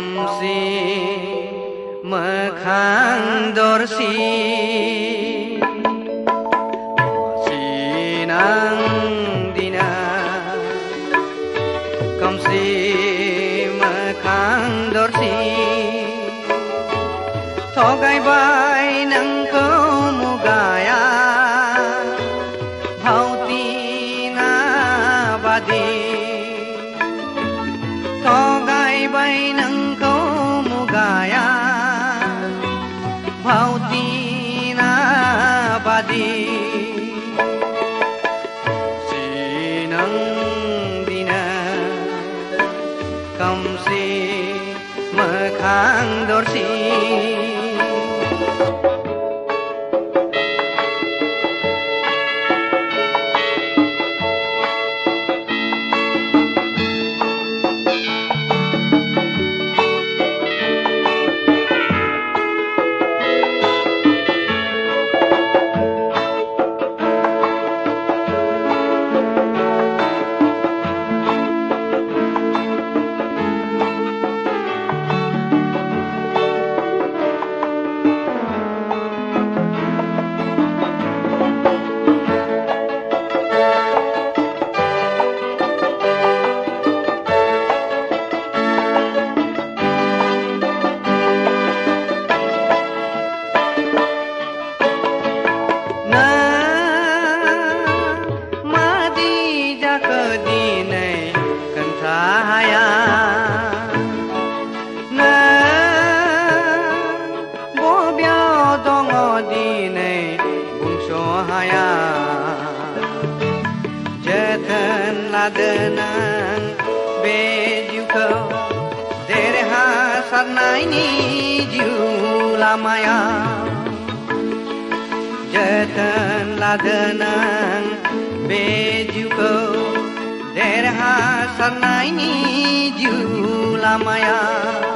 Komsi mekhang dorsi sinang dina Komsi mekhang dorsi thogai bai nang ko mugaya bhautina badi thogai bai nang ko mugaya bhautina badi sinang dina Komsi mekhang dorsi Jatan ladenan bejuko derha sarnai ni julamaya Jatan ladenan bejuko derha sarnai ni julamaya